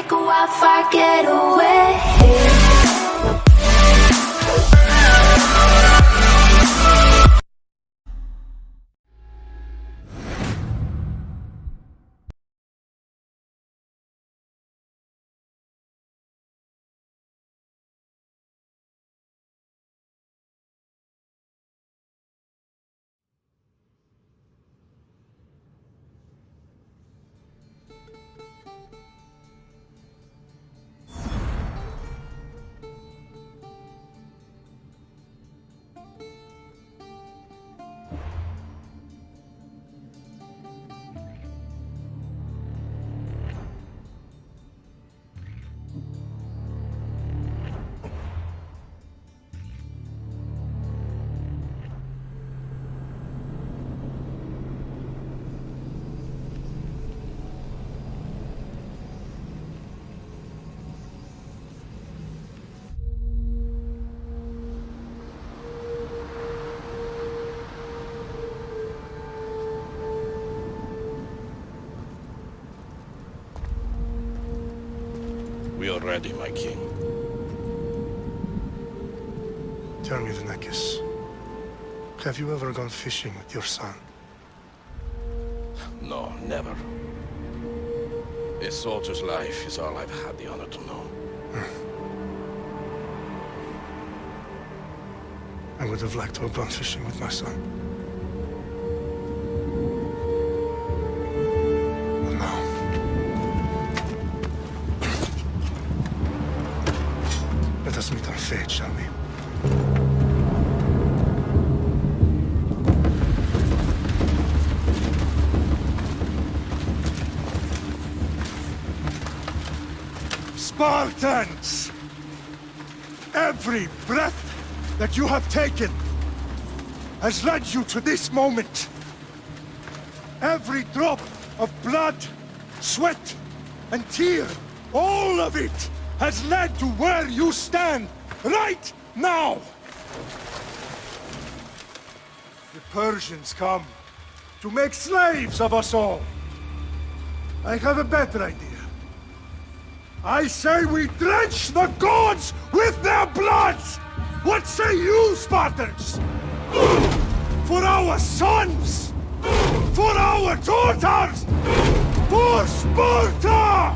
make a wildfire get away. We are ready, my king. Tell me, Venekis, have you ever gone fishing with your son? No, never. A soldier's life is all I've had the honor to know. I would have liked to have gone fishing with my son. But no. Let us meet our fate, shall we? Spartans! Every breath that you have taken has led you to this moment. Every drop of blood, sweat, and tear, all of it has led to where you stand right now. The Persians come to make slaves of us all. I have a better idea. I say we drench the gods with their bloods! What say you, Spartans? For our sons! For our daughters! For Sparta!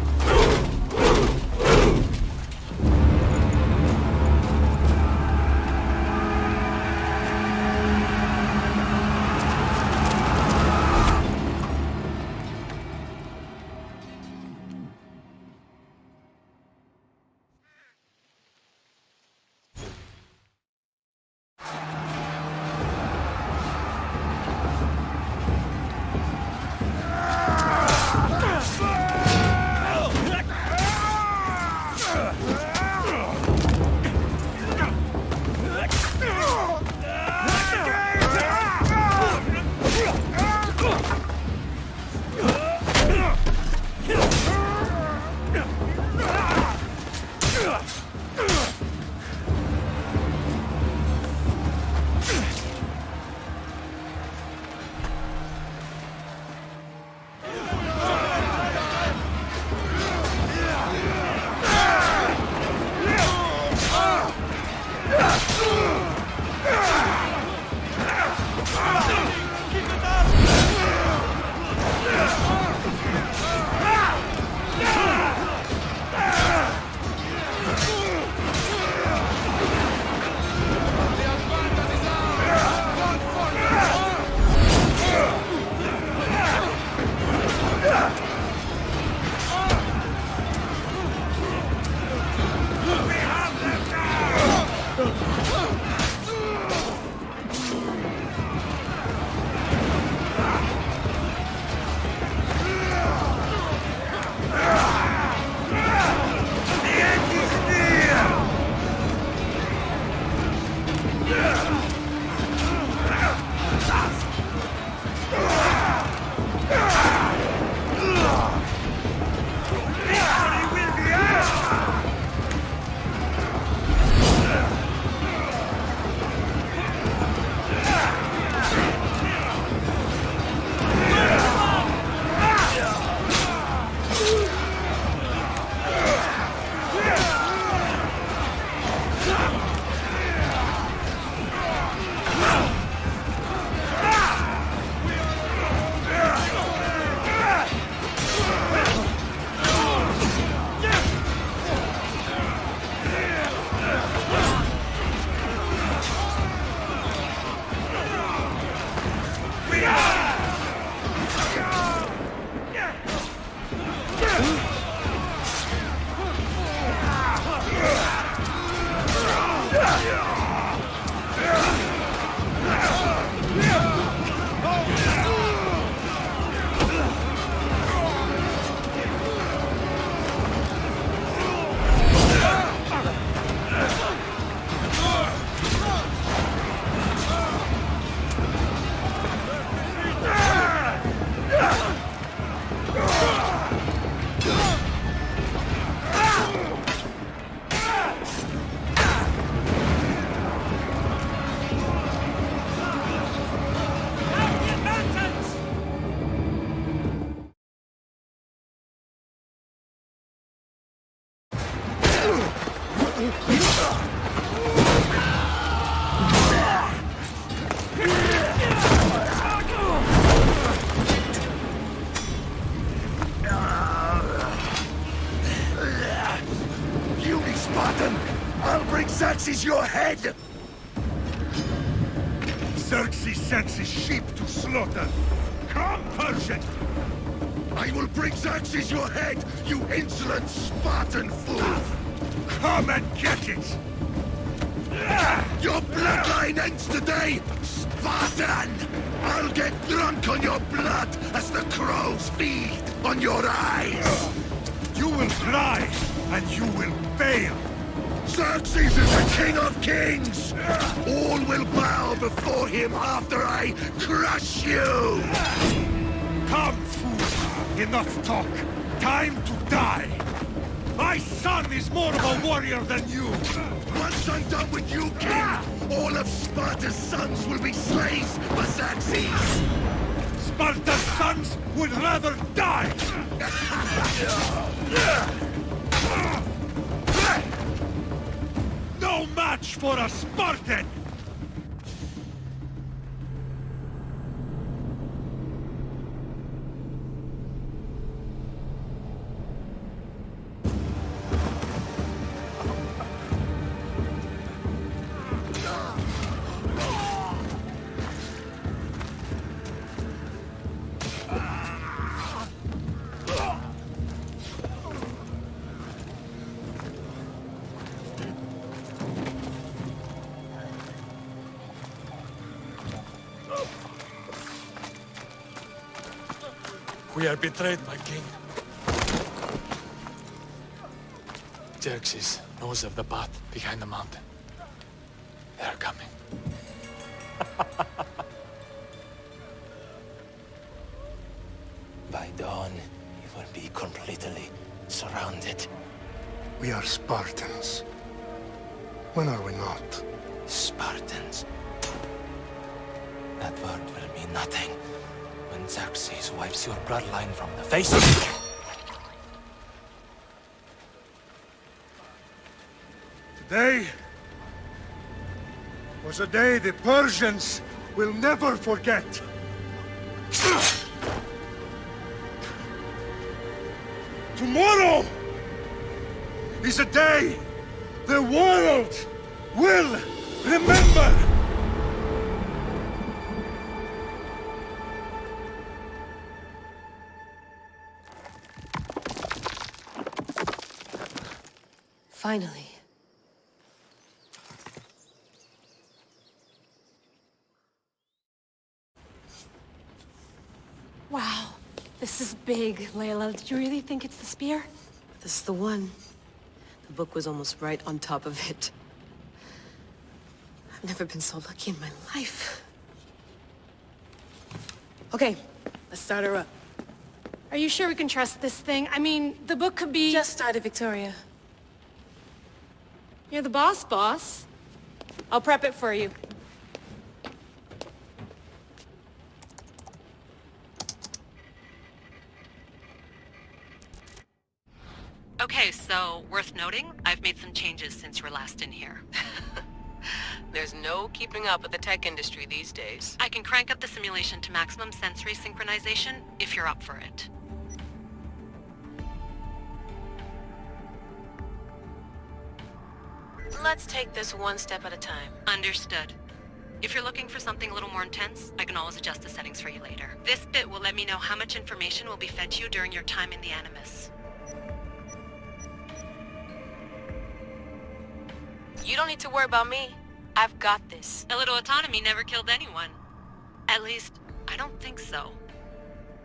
Xerxes your head! Xerxes sends his sheep to slaughter. Come, Persian! I will bring Xerxes your head, you insolent Spartan fool! Come and get it! Your bloodline ends today, Spartan! I'll get drunk on your blood as the crows feed on your eyes! You will try, and you will fail! Xerxes is the king of kings! All will bow before him after I crush you! Come, fool! Enough talk! Time to die! My son is more of a warrior than you! Once I'm done with you, king, all of Sparta's sons will be slaves for Xerxes! Sparta's sons would rather die! No match for a Spartan! We are betrayed, my king. Xerxes knows of the path behind the mountain. They're coming. By dawn, you will be completely surrounded. We are Spartans. When are we not? Spartans. That word will mean nothing when Xerxes wipes your bloodline from the face of the... Today was a day the Persians will never forget. Tomorrow is a day the world will remember. Finally. Wow, this is big, Layla. Did you really think it's the spear? This is the one. The book was almost right on top of it. I've never been so lucky in my life. Okay, let's start her up. Are you sure we can trust this thing? I mean, the book could be... Just started, Victoria. You're the boss. I'll prep it for you. Okay, so, worth noting, I've made some changes since you were last in here. There's no keeping up with the tech industry these days. I can crank up the simulation to maximum sensory synchronization, if you're up for it. Let's take this one step at a time. Understood. If you're looking for something a little more intense, I can always adjust the settings for you later. This bit will let me know how much information will be fed to you during your time in the Animus. You don't need to worry about me. I've got this. A little autonomy never killed anyone. At least, I don't think so.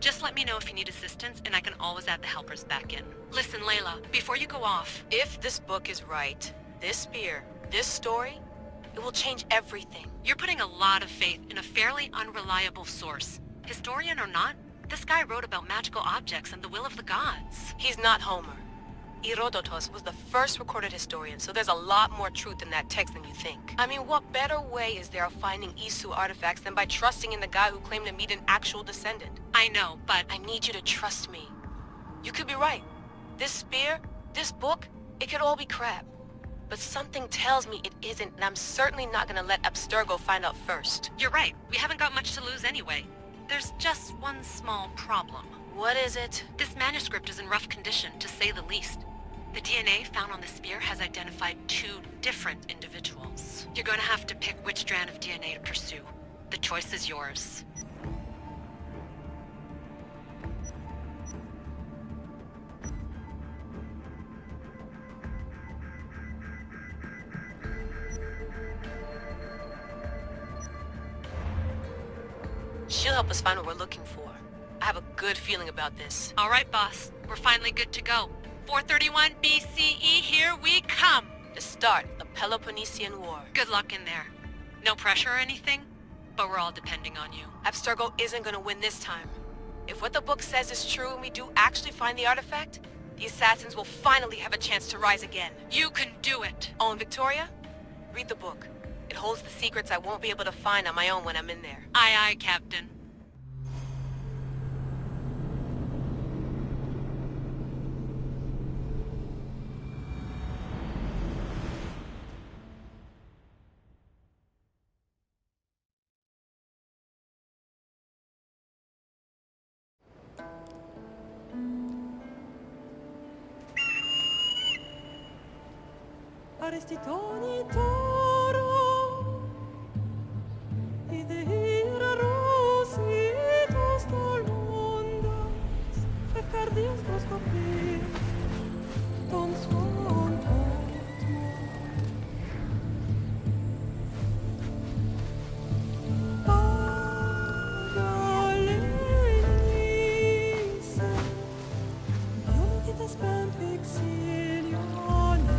Just let me know if you need assistance, and I can always add the helpers back in. Listen, Layla, before you go off... If this book is right, this spear, this story, it will change everything. You're putting a lot of faith in a fairly unreliable source. Historian or not, this guy wrote about magical objects and the will of the gods. He's not Homer. Herodotus was the first recorded historian, so there's a lot more truth in that text than you think. I mean, what better way is there of finding Isu artifacts than by trusting in the guy who claimed to meet an actual descendant? I know, but... I need you to trust me. You could be right. This spear, this book, it could all be crap. But something tells me it isn't, and I'm certainly not gonna let Abstergo find out first. You're right. We haven't got much to lose anyway. There's just one small problem. What is it? This manuscript is in rough condition, to say the least. The DNA found on the spear has identified 2 different individuals. You're gonna have to pick which strand of DNA to pursue. The choice is yours. She'll help us find what we're looking for. I have a good feeling about this. All right, boss. We're finally good to go. 431 BCE, here we come! The start of the Peloponnesian War. Good luck in there. No pressure or anything, but we're all depending on you. Abstergo isn't gonna win this time. If what the book says is true and we do actually find the artifact, the assassins will finally have a chance to rise again. You can do it! Oh, and Victoria? Read the book. It holds the secrets I won't be able to find on my own when I'm in there. Aye, aye, Captain. Arestitoni toro, ide ira rositos tolmondas, fecardias proscopir, ton son potmo. Pagalenise, ionitas pem pixilione.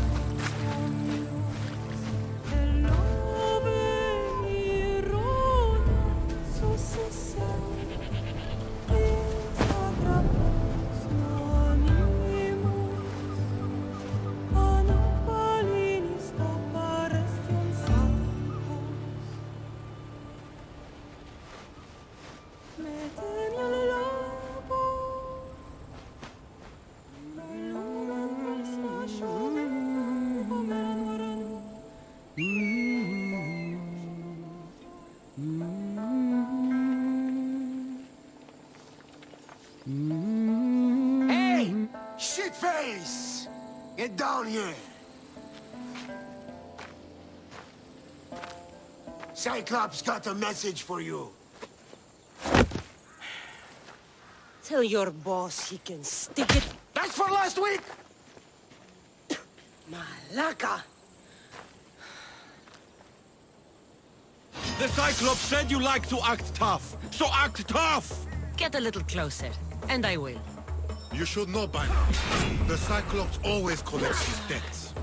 Hey! Shitface! Get down here! Cyclops got a message for you. Tell your boss he can stick it. That's for last week! Malaka! The Cyclops said you like to act tough, so act tough! Get a little closer, and I will. You should know by now. The Cyclops always collects his debts.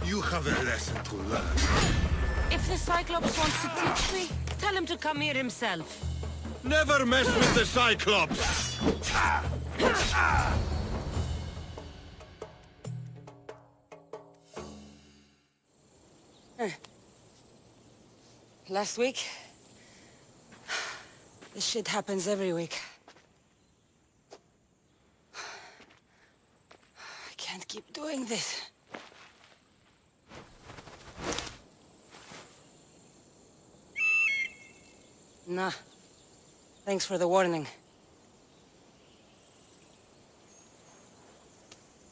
You have a lesson to learn. If the Cyclops wants to teach me, tell him to come here himself. Never mess with the Cyclops! Last week? This shit happens every week. I can't keep doing this. Nah. Thanks for the warning.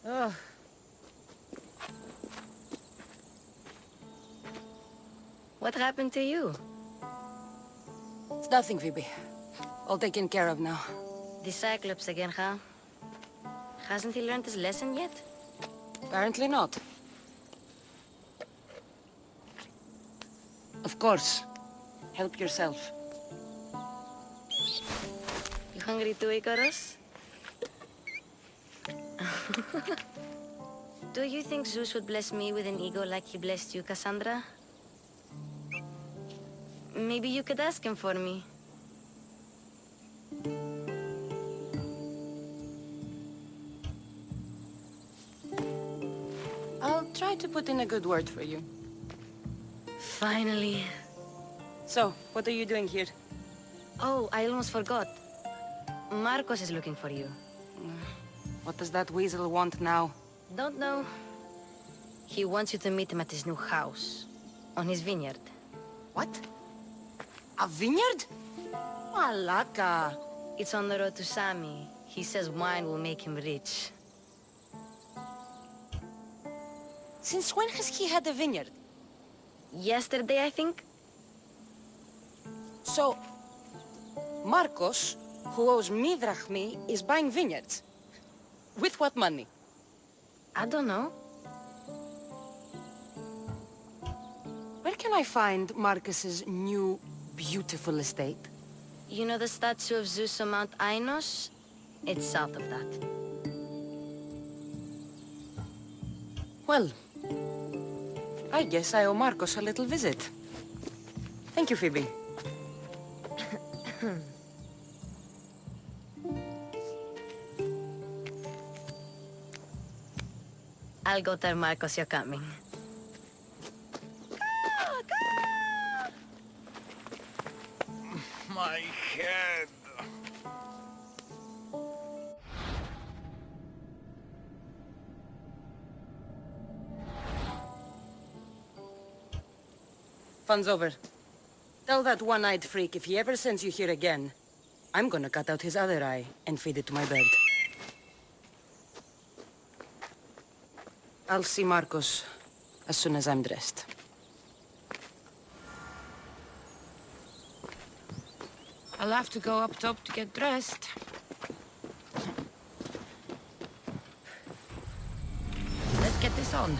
Oh. What happened to you? It's nothing, Phoebe. All taken care of now. The Cyclops again, huh? Hasn't he learned his lesson yet? Apparently not. Of course. Help yourself. You hungry too, Icarus? Do you think Zeus would bless me with an ego like he blessed you, Cassandra? Maybe you could ask him for me. I'll try to put in a good word for you. Finally. So, what are you doing here? Oh, I almost forgot. Marcos is looking for you. What does that weasel want now? Don't know. He wants you to meet him at his new house. On his vineyard. What? A vineyard? Malaka. It's on the road to Sami. He says wine will make him rich. Since when has he had a vineyard? Yesterday, I think. So, Marcos, who owes me drachmi, is buying vineyards. With what money? I don't know. Where can I find Marcus's new, beautiful estate? You know the statue of Zeus on Mount Ainos? It's south of that. Well, I guess I owe Marcos a little visit. Thank you, Phoebe. I'll go tell Marcos you're coming. My head. Fun's over. Tell that one-eyed freak if he ever sends you here again, I'm gonna cut out his other eye and feed it to my bird. I'll see Marcos as soon as I'm dressed. I'll have to go up top to get dressed. Let's get this on.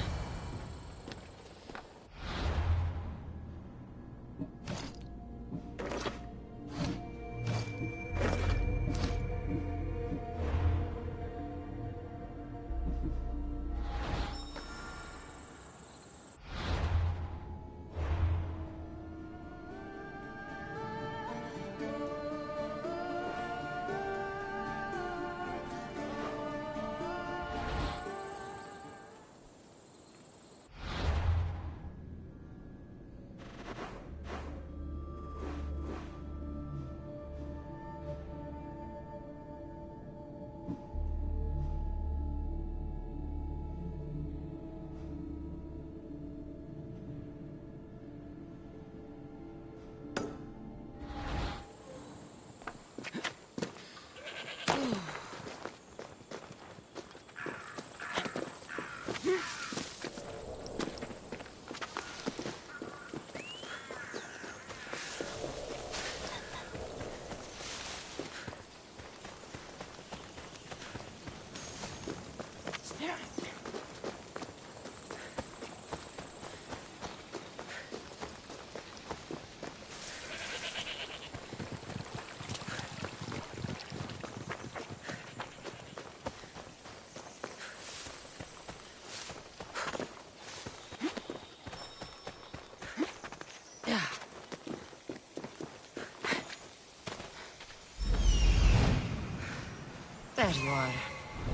There you are.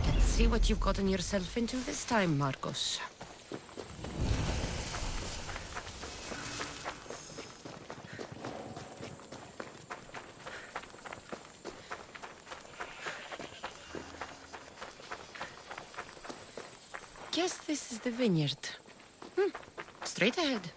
Let's see what you've gotten yourself into this time, Marcos. Guess this is the vineyard. Straight ahead.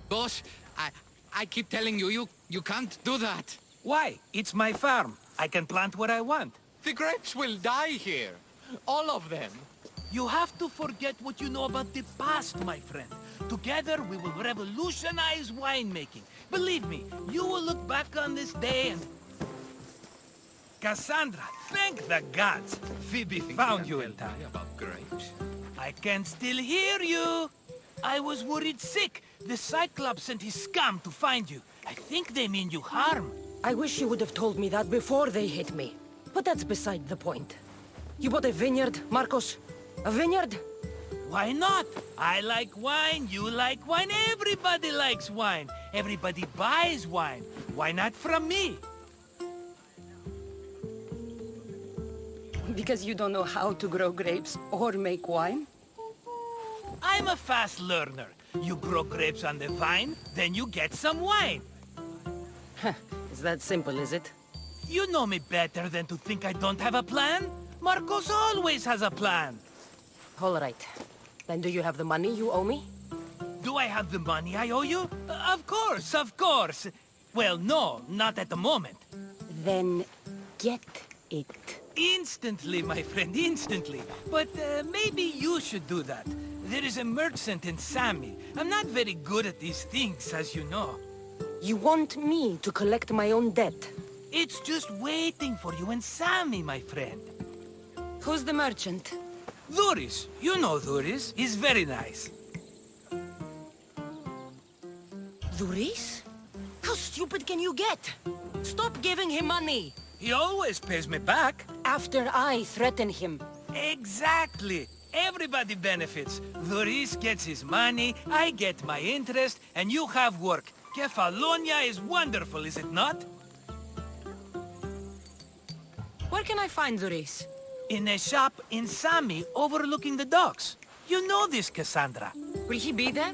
Boss, I keep telling you, you can't do that. Why? It's my farm. I can plant what I want. The grapes will die here. All of them. You have to forget what you know about the past, my friend. Together, we will revolutionize winemaking. Believe me, you will look back on this day and... Cassandra, thank the gods! Phoebe found you in time. About grapes. I can still hear you! I was worried sick. The Cyclops sent his scum to find you. I think they mean you harm. I wish you would have told me that before they hit me. But that's beside the point. You bought a vineyard, Marcos? A vineyard? Why not? I like wine, you like wine, everybody likes wine. Everybody buys wine. Why not from me? Because you don't know how to grow grapes or make wine? I'm a fast learner. You grow grapes on the vine, then you get some wine. Is that simple, is it? You know me better than to think I don't have a plan. Marcos always has a plan. All right. Then do you have the money you owe me? Do I have the money I owe you? Of course, of course. Well, no, not at the moment. Then get it. Instantly, my friend, instantly. But maybe you should do that. There is a merchant in Sammy. I'm not very good at these things, as you know. You want me to collect my own debt? It's just waiting for you and Sammy, my friend. Who's the merchant? Duris. You know Duris. He's very nice. Duris? How stupid can you get? Stop giving him money! He always pays me back. After I threaten him. Exactly. Everybody benefits. Duris gets his money, I get my interest, and you have work. Kefalonia is wonderful, is it not? Where can I find Duris? In a shop in Sami, overlooking the docks. You know this, Cassandra. Will he be there?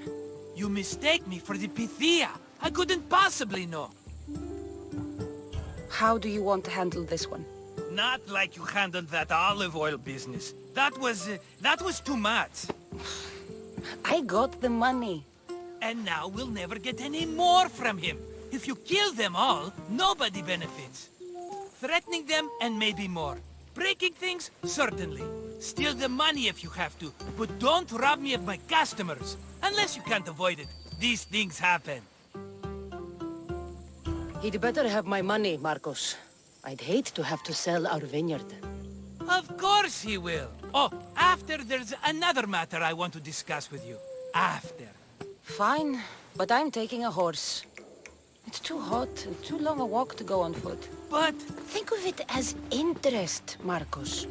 You mistake me for the Pythia. I couldn't possibly know. How do you want to handle this one? Not like you handled that olive oil business. That was too much. I got the money. And now we'll never get any more from him. If you kill them all, nobody benefits. Threatening them, and maybe more. Breaking things, certainly. Steal the money if you have to, but don't rob me of my customers. Unless you can't avoid it. These things happen. He'd better have my money, Marcos. I'd hate to have to sell our vineyard. Of course he will. Oh, after there's another matter I want to discuss with you. After. Fine, but I'm taking a horse. It's too hot and too long a walk to go on foot. But... think of it as interest, Marcos.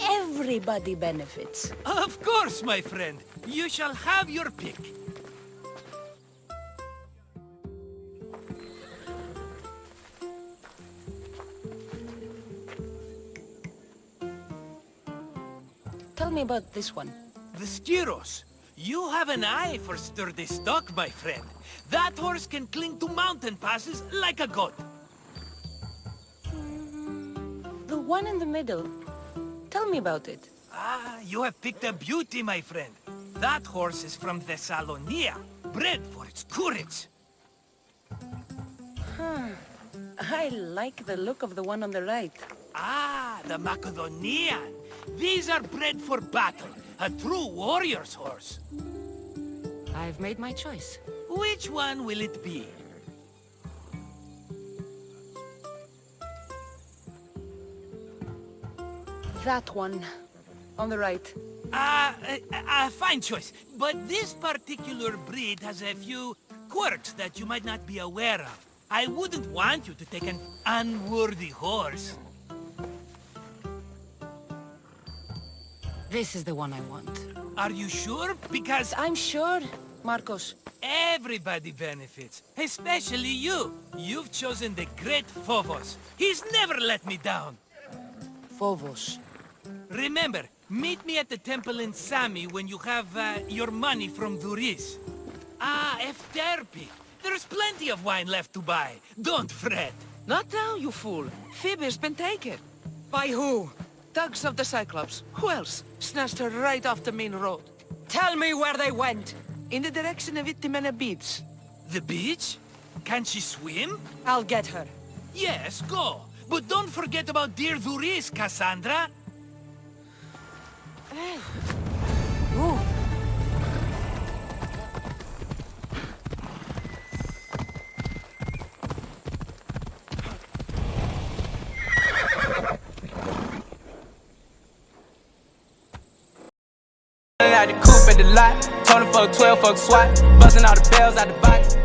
Everybody benefits. Of course, my friend. You shall have your pick. Tell me about this one. The Styros. You have an eye for sturdy stock, my friend. That horse can cling to mountain passes like a goat. The one in the middle. Tell me about it. Ah, you have picked a beauty, my friend. That horse is from Thessalonia, bred for its courage. I like the look of the one on the right. Ah, the Macedonian. These are bred for battle, a true warrior's horse. I've made my choice. Which one will it be? That one. On the right. A fine choice. But this particular breed has a few quirks that you might not be aware of. I wouldn't want you to take an unworthy horse. This is the one I want. Are you sure? Because... I'm sure, Marcos. Everybody benefits. Especially you. You've chosen the great Phobos. He's never let me down. Phobos. Remember, meet me at the temple in Sami when you have your money from Duris. Ah, Efterpi. There's plenty of wine left to buy. Don't fret. Not now, you fool. Phoebe's been taken. By who? Thugs of the Cyclops. Who else? Snatched her right off the main road. Tell me where they went. In the direction of Itimena Beach. The beach? Can she swim? I'll get her. Yes, go. But don't forget about dear Duris, Cassandra. Hey. Move. Out the coupe at the lot, told him fuck 12, fuck SWAT, busting all the bells out the box.